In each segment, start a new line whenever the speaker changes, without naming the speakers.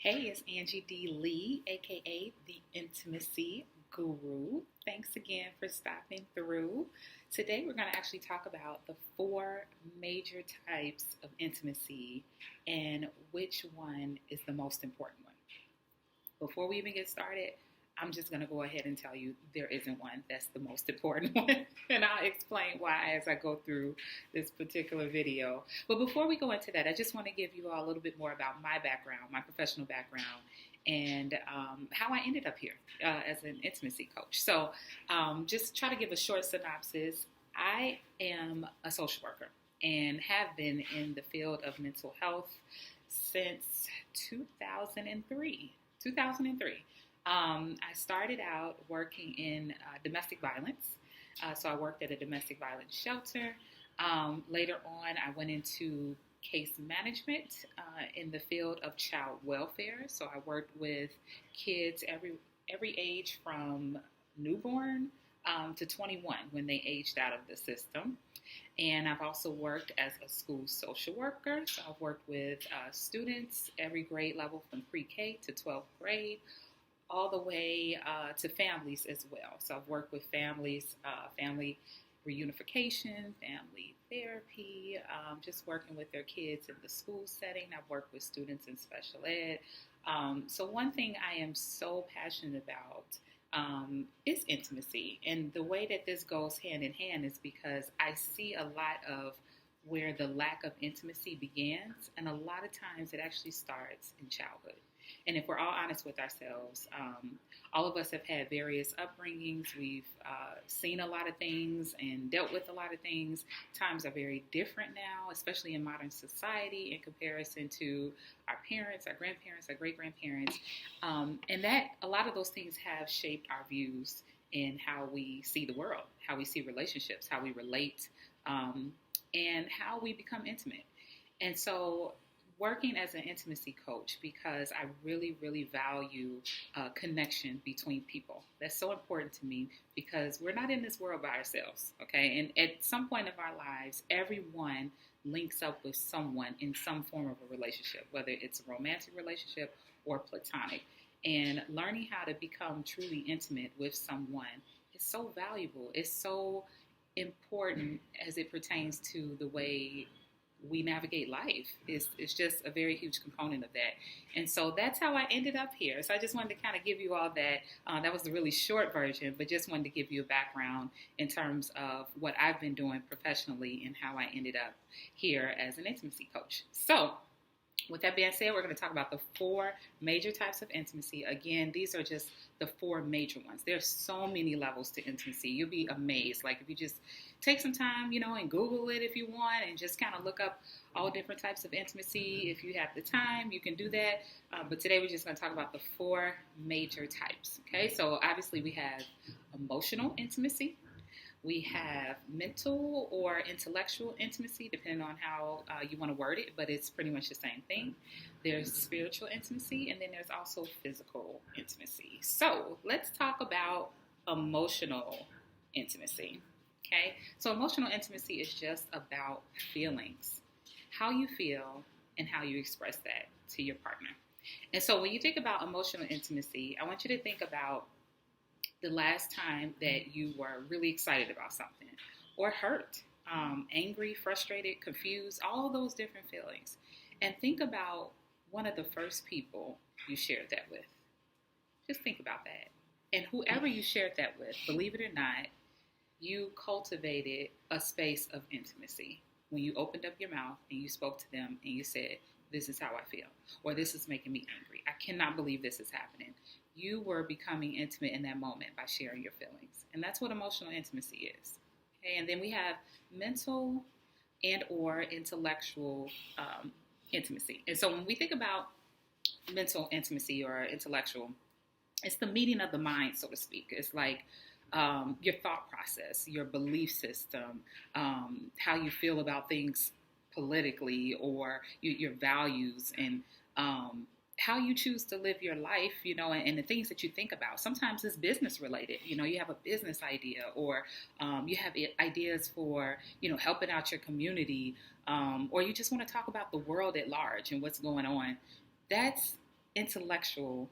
Hey, it's Angie D. Lee, aka the Intimacy Guru. Thanks again for stopping through. Today, we're going to actually talk about the four major types of intimacy and which one is the most important one. Before we even get started, I'm just going to go ahead and tell you there isn't one that's the most important one. And I'll explain why as I go through this particular video. But before we go into that, I just want to give you all a little bit more about my background, my professional background, and how I ended up here as an intimacy coach. So just try to give a short synopsis. I am a social worker and have been in the field of mental health since 2003. I started out working in domestic violence. So I worked at a domestic violence shelter. Later on, I went into case management in the field of child welfare. So I worked with kids every age from newborn to 21 when they aged out of the system. And I've also worked as a school social worker. So I've worked with students every grade level from pre-K to 12th grade, all the way to families as well. So I've worked with families, family reunification, family therapy, just working with their kids in the school setting. I've worked with students in special ed. So one thing I am so passionate about is intimacy. And the way that this goes hand in hand is because I see a lot of where the lack of intimacy begins, and a lot of times it actually starts in childhood. And if we're all honest with ourselves, all of us have had various upbringings. We've seen a lot of things and dealt with a lot of things. Times are very different now, especially in modern society in comparison to our parents, our grandparents, our great-grandparents. And that a lot of those things have shaped our views in how we see the world, how we see relationships, how we relate, and how we become intimate. And so working as an intimacy coach, because I really, really value connection between people. That's so important to me because we're not in this world by ourselves, okay? And at some point of our lives, everyone links up with someone in some form of a relationship, whether it's a romantic relationship or platonic. And learning how to become truly intimate with someone is so valuable. It's so important as it pertains to the way we navigate life. It's just a very huge component of that. And so that's how I ended up here. So I just wanted to kind of give you all that. That was the really short version, but just wanted to give you a background in terms of what I've been doing professionally and how I ended up here as an intimacy coach. So with that being said, we're going to talk about the four major types of intimacy. Again, these are just the four major ones. There's so many levels to intimacy. You'll be amazed. Like if you just take some time, and Google it if you want and just kind of look up all different types of intimacy. If you have the time, you can do that. But today we're just going to talk about the four major types. Okay, so obviously we have emotional intimacy. We have mental or intellectual intimacy, depending on how you want to word it, but it's pretty much the same thing. There's spiritual intimacy, and then there's also physical intimacy. So let's talk about emotional intimacy. Okay, so emotional intimacy is just about feelings, how you feel, and how you express that to your partner. And so when you think about emotional intimacy, I want you to think about the last time that you were really excited about something or hurt, angry, frustrated, confused, all those different feelings. And think about one of the first people you shared that with. Just think about that. And whoever you shared that with, believe it or not, you cultivated a space of intimacy when you opened up your mouth and you spoke to them and you said, this is how I feel, or this is making me angry. I cannot believe this is happening. You were becoming intimate in that moment by sharing your feelings. And that's what emotional intimacy is. Okay? And then we have mental and or intellectual intimacy. And so when we think about mental intimacy or intellectual, it's the meeting of the mind, so to speak. It's like your thought process, your belief system, how you feel about things politically, or your values, and how you choose to live your life, and the things that you think about. Sometimes it's business related. You have a business idea, or you have ideas for, helping out your community, or you just want to talk about the world at large and what's going on. That's intellectual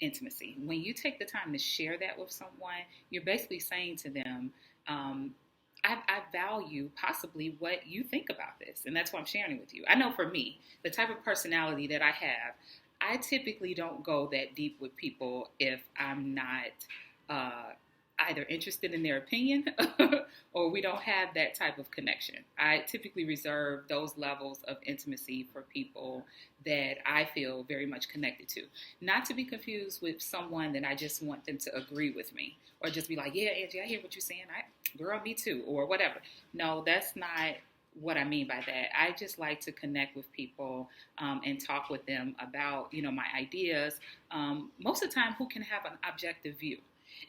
intimacy. When you take the time to share that with someone, you're basically saying to them, I value possibly what you think about this, and that's why I'm sharing it with you. I know for me, the type of personality that I have, I typically don't go that deep with people if I'm not either interested in their opinion or we don't have that type of connection. I typically reserve those levels of intimacy for people that I feel very much connected to. Not to be confused with someone that I just want them to agree with me or just be like, yeah, Angie, I hear what you're saying. Girl, me too, or whatever. No, that's not what I mean by that. I just like to connect with people and talk with them about, my ideas. Most of the time, who can have an objective view.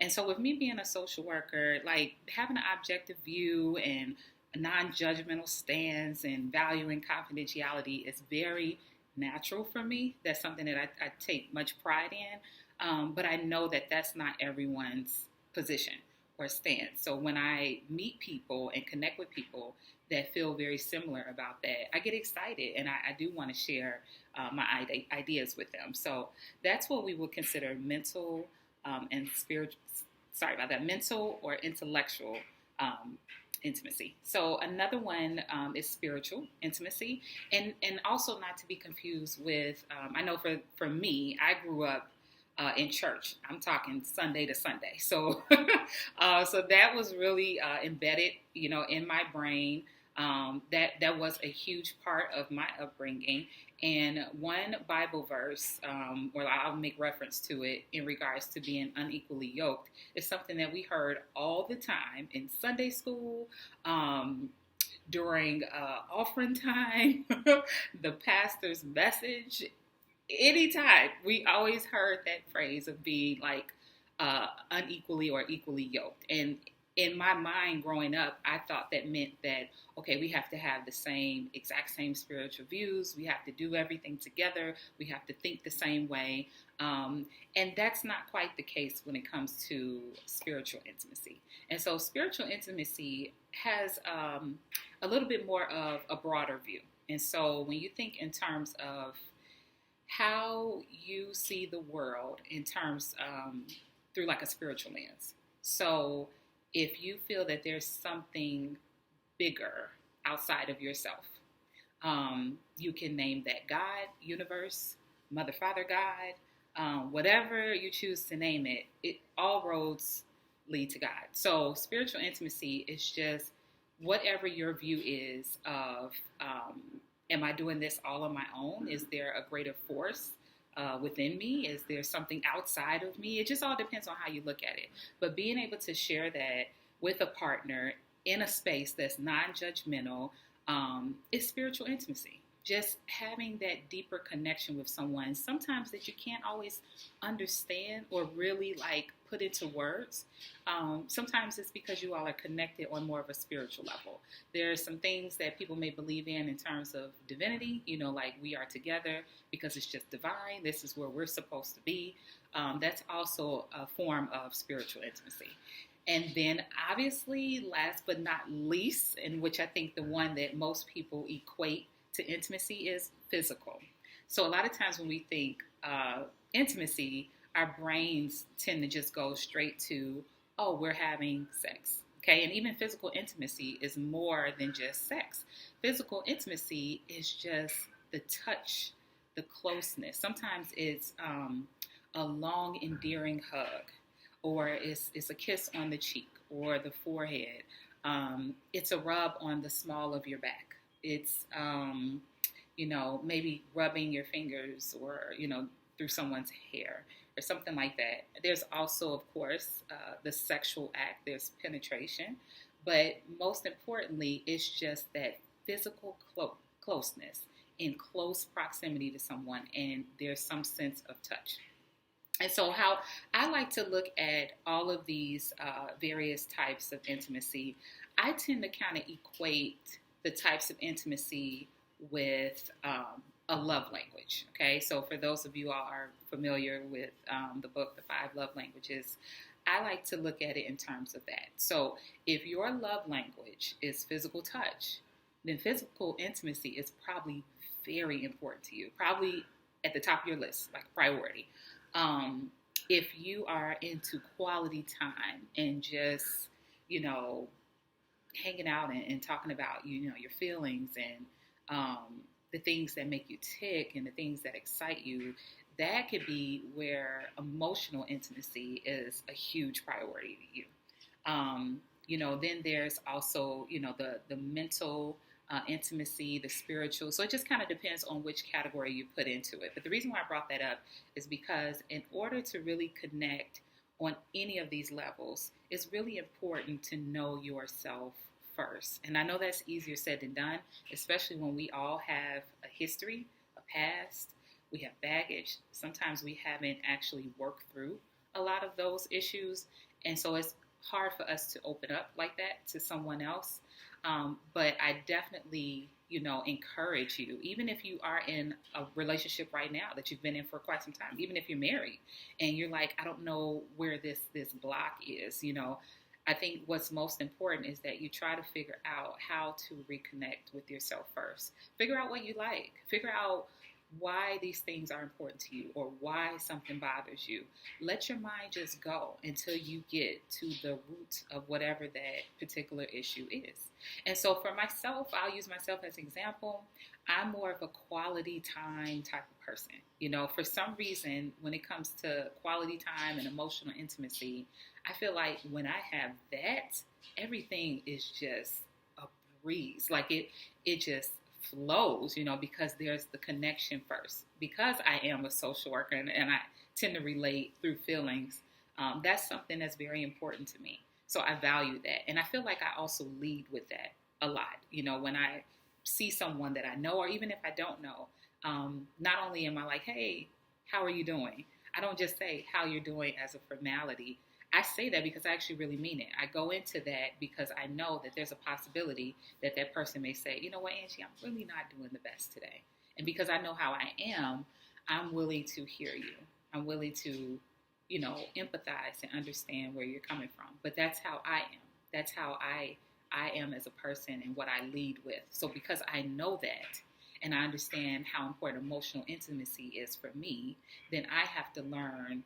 And so with me being a social worker, like having an objective view and a non-judgmental stance and valuing confidentiality is very natural for me. That's something that I take much pride in. But I know that that's not everyone's position or stance. So when I meet people and connect with people that feel very similar about that, I get excited and I do want to share my ideas with them. So that's what we would consider mental and spiritual, mental or intellectual intimacy. So another one is spiritual intimacy, and also not to be confused with, I know for me, I grew up in church. I'm talking Sunday to Sunday. So so that was really embedded, in my brain. That was a huge part of my upbringing. And one Bible verse, or I'll make reference to it in regards to being unequally yoked, is something that we heard all the time in Sunday school, during offering time, the pastor's message. Anytime, we always heard that phrase of being like unequally or equally yoked. And in my mind growing up, I thought that meant that, okay, we have to have the exact same spiritual views. We have to do everything together. We have to think the same way. And that's not quite the case when it comes to spiritual intimacy. And so spiritual intimacy has a little bit more of a broader view. And so when you think in terms of how you see the world in terms through like a spiritual lens. So if you feel that there's something bigger outside of yourself, you can name that God, universe, Mother, Father, God, whatever you choose to name it, all roads lead to God. So spiritual intimacy is just whatever your view is of, am I doing this all on my own? Is there a greater force within me? Is there something outside of me? It just all depends on how you look at it. But being able to share that with a partner in a space that's non-judgmental is spiritual intimacy. Just having that deeper connection with someone, sometimes that you can't always understand or really like put into words. Sometimes it's because you all are connected on more of a spiritual level. There are some things that people may believe in terms of divinity, like we are together because it's just divine. This is where we're supposed to be. That's also a form of spiritual intimacy. And then obviously, last but not least, in which I think the one that most people equate to intimacy is physical. So a lot of times when we think intimacy, our brains tend to just go straight to, oh, we're having sex. Okay, and even physical intimacy is more than just sex. Physical intimacy is just the touch, the closeness. Sometimes it's a long, endearing hug, or it's a kiss on the cheek or the forehead. It's a rub on the small of your back. It's, maybe rubbing your fingers or, through someone's hair or something like that. There's also, of course, the sexual act. There's penetration. But most importantly, it's just that physical closeness, in close proximity to someone, and there's some sense of touch. And so how I like to look at all of these various types of intimacy, I tend to kind of equate the types of intimacy with a love language. Okay, so for those of you all are familiar with the book, The 5 Love Languages, I like to look at it in terms of that. So if your love language is physical touch, then physical intimacy is probably very important to you, probably at the top of your list, like priority. If you are into quality time and just, you know, hanging out and talking about, you know, your feelings and the things that make you tick and the things that excite you, that could be where emotional intimacy is a huge priority to you. You know, then there's also, you know, the mental intimacy, the spiritual. So it just kind of depends on which category you put into it. But the reason why I brought that up is because in order to really connect on any of these levels, it's really important to know yourself first. And I know that's easier said than done, especially when we all have a history, a past, we have baggage. Sometimes we haven't actually worked through a lot of those issues. And so it's hard for us to open up like that to someone else. But I definitely, you know, encourage you, even if you are in a relationship right now that you've been in for quite some time, even if you're married and you're like, I don't know where this block is, you know, I think what's most important is that you try to figure out how to reconnect with yourself first. Figure out what you like. Figure out why these things are important to you or why something bothers you. Let your mind just go until you get to the root of whatever that particular issue is. And so for myself, I'll use myself as an example. I'm more of a quality time type of person. You know, for some reason, when it comes to quality time and emotional intimacy, I feel like when I have that, everything is just a breeze. Like it just flows, you know, because there's the connection first. Because I am a social worker and I tend to relate through feelings, that's something that's very important to me. So I value that. And I feel like I also lead with that a lot. You know, when I see someone that I know, or even if I don't know, not only am I like, hey, how are you doing? I don't just say how you're doing as a formality. I say that because I actually really mean it. I go into that because I know that there's a possibility that that person may say, you know what, Angie, I'm really not doing the best today. And because I know how I am, I'm willing to hear you. I'm willing to, you know, empathize and understand where you're coming from. But that's how I am. That's how I am as a person and what I lead with. So because I know that and I understand how important emotional intimacy is for me, then I have to learn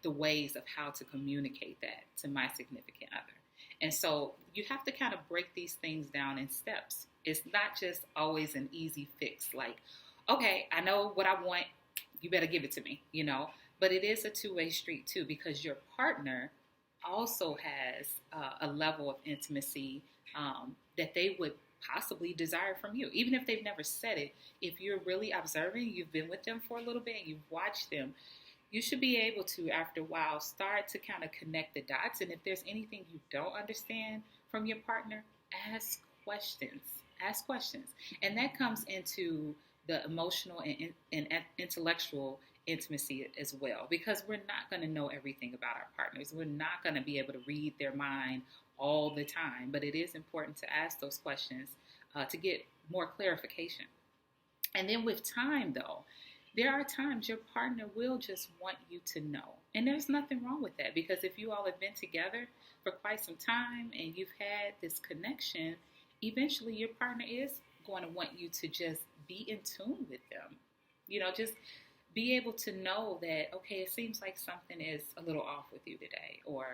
the ways of how to communicate that to my significant other. And so you have to kind of break these things down in steps. It's not just always an easy fix like, okay, I know what I want, you better give it to me, you know. But it is a two-way street too, because your partner also has a level of intimacy that they would possibly desire from you. Even if they've never said it, if you're really observing, you've been with them for a little bit, and you've watched them, you should be able to, after a while, start to kind of connect the dots. And if there's anything you don't understand from your partner, ask questions. Ask questions. And that comes into the emotional and intellectual intimacy as well, because we're not going to know everything about our partners. We're not going to be able to read their mind all the time. But it is important to ask those questions to get more clarification. And then with time, though, there are times your partner will just want you to know. And there's nothing wrong with that, because if you all have been together for quite some time and you've had this connection, eventually your partner is going to want you to just be in tune with them. You know, just be able to know that, okay, it seems like something is a little off with you today, or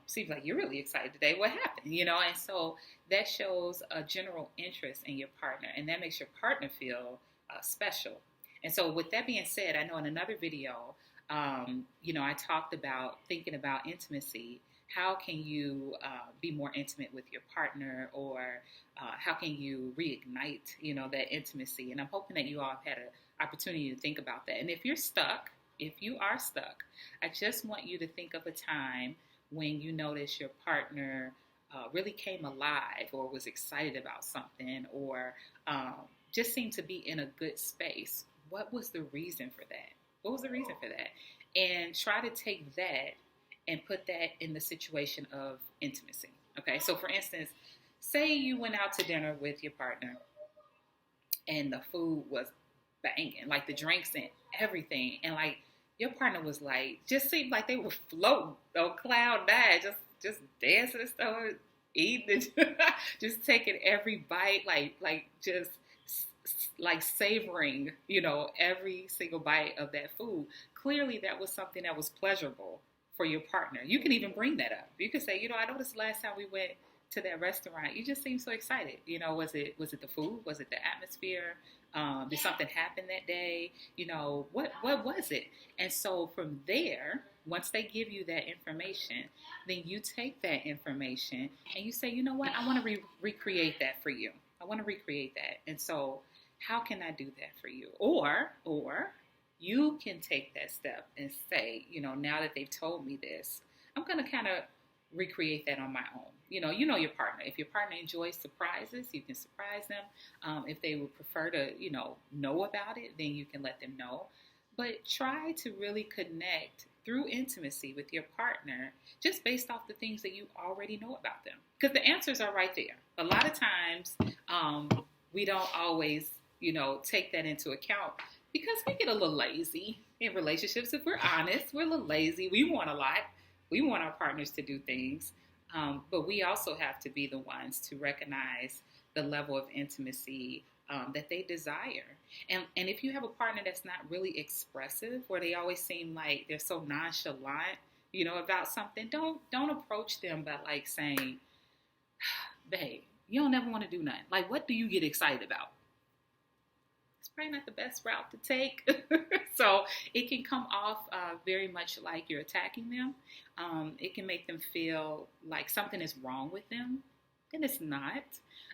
seems like you're really excited today. What happened? You know, and so that shows a general interest in your partner, and that makes your partner feel special. And so with that being said, I know in another video, you know, I talked about thinking about intimacy. How can you be more intimate with your partner, or how can you reignite, you know, that intimacy? And I'm hoping that you all have had an opportunity to think about that. And if you are stuck, I just want you to think of a time when you notice your partner really came alive or was excited about something, or just seemed to be in a good space. What was the reason for that? What was the reason for that? And try to take that and put that in the situation of intimacy. Okay, so for instance, say you went out to dinner with your partner and the food was banging, like the drinks and everything, and like your partner was like, just seemed like they were floating on cloud nine, just dancing and stuff, eating it, just taking every bite, like just like savoring, every single bite of that food. Clearly, that was something that was pleasurable for your partner. You can even bring that up. You can say, I noticed last time we went to that restaurant, you just seemed so excited. Was it the food? Was it the atmosphere? Did something happen that day? What was it? And so from there, once they give you that information, then you take that information and you say, you know what, I want to recreate that for you. I want to recreate that. And so how can I do that for you? Or you can take that step and say, now that they've told me this, I'm going to kind of recreate that on my own. You know your partner. If your partner enjoys surprises, you can surprise them. If they would prefer to, know about it, then you can let them know. But try to really connect through intimacy with your partner just based off the things that you already know about them. Because the answers are right there. A lot of times we don't always, take that into account because we get a little lazy in relationships. If we're honest, we're a little lazy. We want a lot. We want our partners to do things. But we also have to be the ones to recognize the level of intimacy that they desire. And if you have a partner that's not really expressive, or they always seem like they're so nonchalant, about something, don't approach them by like saying, babe, you don't ever want to do nothing. Like, what do you get excited about? It's probably not the best route to take. So it can come off very much like you're attacking them. It can make them feel like something is wrong with them, and it's not.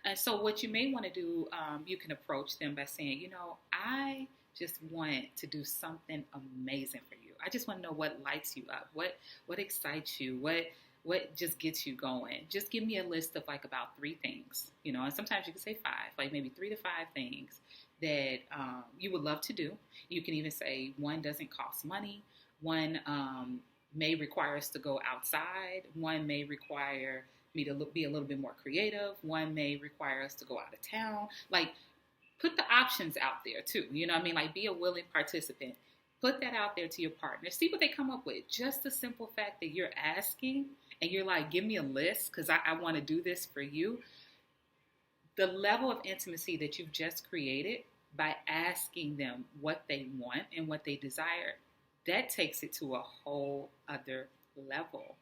And so what you may want to do, you can approach them by saying, I just want to do something amazing for you. I just want to know what lights you up, what excites you, what just gets you going. Just give me a list of like about 3 things, and sometimes you can say 5, like maybe 3 to 5 things that you would love to do. You can even say 1 doesn't cost money. 1 may require us to go outside. 1 may require me to be a little bit more creative. 1 may require us to go out of town. Like, put the options out there too. Like, be a willing participant. Put that out there to your partner. See what they come up with. Just the simple fact that you're asking and you're like, give me a list because I want to do this for you. The level of intimacy that you've just created by asking them what they want and what they desire, that takes it to a whole other level.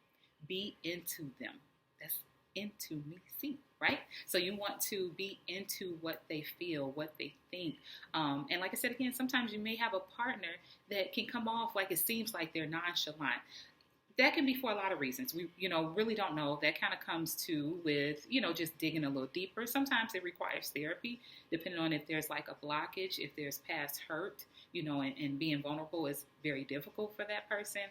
Be into them. That's intimacy, right? So you want to be into what they feel, what they think. And like I said, again, sometimes you may have a partner that can come off like it seems like they're nonchalant. That can be for a lot of reasons. We, really don't know. That kind of comes to with, just digging a little deeper. Sometimes it requires therapy, depending on if there's like a blockage, if there's past hurt, and being vulnerable is very difficult for that person.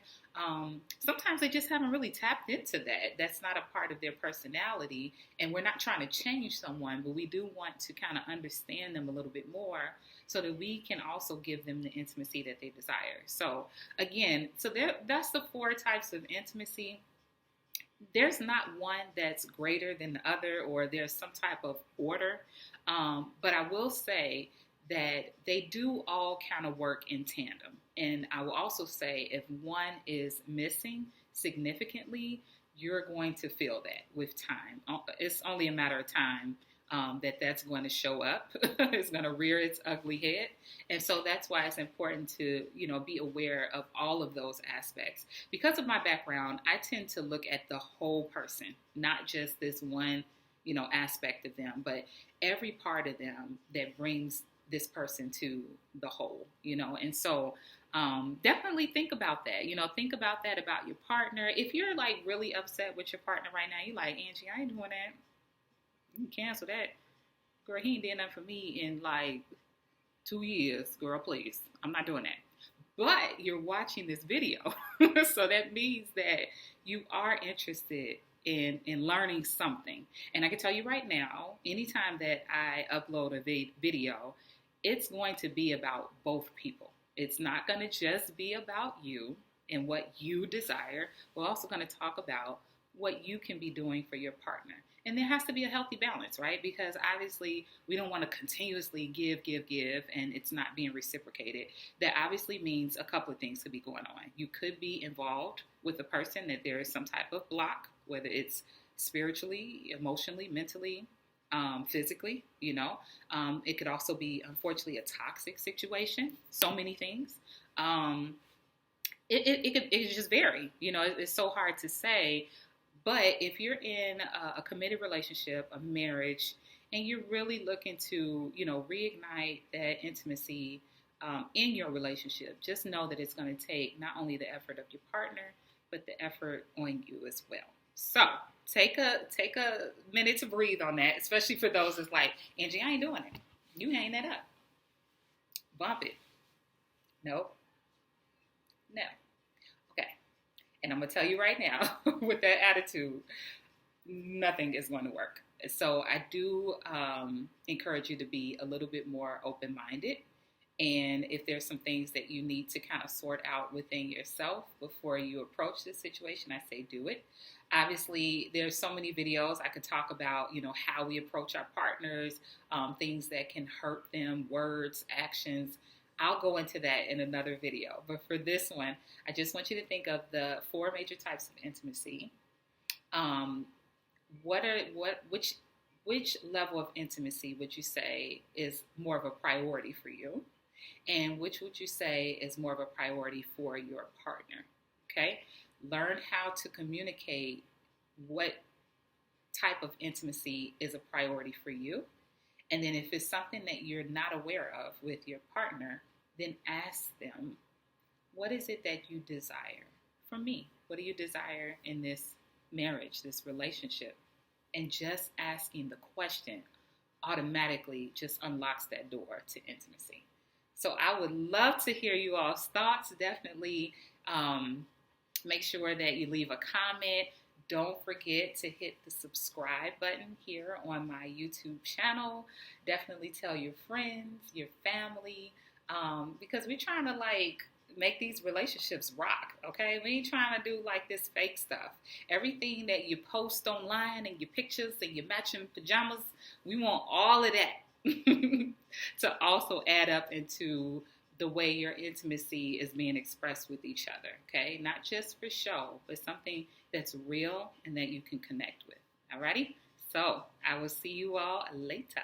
Sometimes they just haven't really tapped into that. That's not a part of their personality. And we're not trying to change someone, but we do want to kind of understand them a little bit more so that we can also give them the intimacy that they desire. So again, that's the 4 types of intimacy. There's not one that's greater than the other, or there's some type of order. But I will say that they do all kind of work in tandem. And I will also say if one is missing significantly, you're going to feel that with time. It's only a matter of time that's going to show up. It's going to rear its ugly head. And so that's why it's important to, be aware of all of those aspects. Because of my background, I tend to look at the whole person, not just this one, aspect of them, but every part of them that brings this person to the whole, and so definitely think about that, think about that about your partner. If you're like really upset with your partner right now, you're like, Angie, I ain't doing that. You can cancel that. Girl, he ain't did nothing for me in like 2 years. Girl, please. I'm not doing that. But you're watching this video. So that means that you are interested in learning something. And I can tell you right now, anytime that I upload a video, it's going to be about both people. It's not going to just be about you and what you desire. We're also going to talk about what you can be doing for your partner. And there has to be a healthy balance, right? Because obviously we don't want to continuously give, and it's not being reciprocated. That obviously means a couple of things could be going on. You could be involved with a person that there is some type of block, whether it's spiritually, emotionally, mentally, physically, you know. It could also be, unfortunately, a toxic situation. So many things. It could just vary. You know, it's so hard to say. But if you're in a committed relationship, a marriage, and you're really looking to, you know, reignite that intimacy in your relationship, just know that it's going to take not only the effort of your partner, but the effort on you as well. So take a minute to breathe on that, especially for those that's like, Angie, I ain't doing it. You hang that up. Bump it. Nope. No. Okay. And I'm going to tell you right now, with that attitude, nothing is going to work. So I do encourage you to be a little bit more open-minded. And if there's some things that you need to kind of sort out within yourself before you approach this situation, I say do it. Obviously, there's so many videos I could talk about, you know, how we approach our partners, things that can hurt them, words, actions. I'll go into that in another video. But for this one, I just want you to think of the 4 major types of intimacy. Which level of intimacy would you say is more of a priority for you? And which would you say is more of a priority for your partner? Okay? Learn how to communicate what type of intimacy is a priority for you. And then if it's something that you're not aware of with your partner, then ask them, what is it that you desire from me? What do you desire in this marriage, this relationship? And just asking the question automatically just unlocks that door to intimacy. So I would love to hear you all's thoughts. Definitely make sure that you leave a comment. Don't forget to hit the subscribe button here on my YouTube channel. Definitely tell your friends, your family, because we're trying to make these relationships rock, okay? We ain't trying to do this fake stuff. Everything that you post online and your pictures and your matching pajamas, we want all of that to also add up into the way your intimacy is being expressed with each other, okay? Not just for show, but something that's real and that you can connect with, alrighty? So I will see you all later.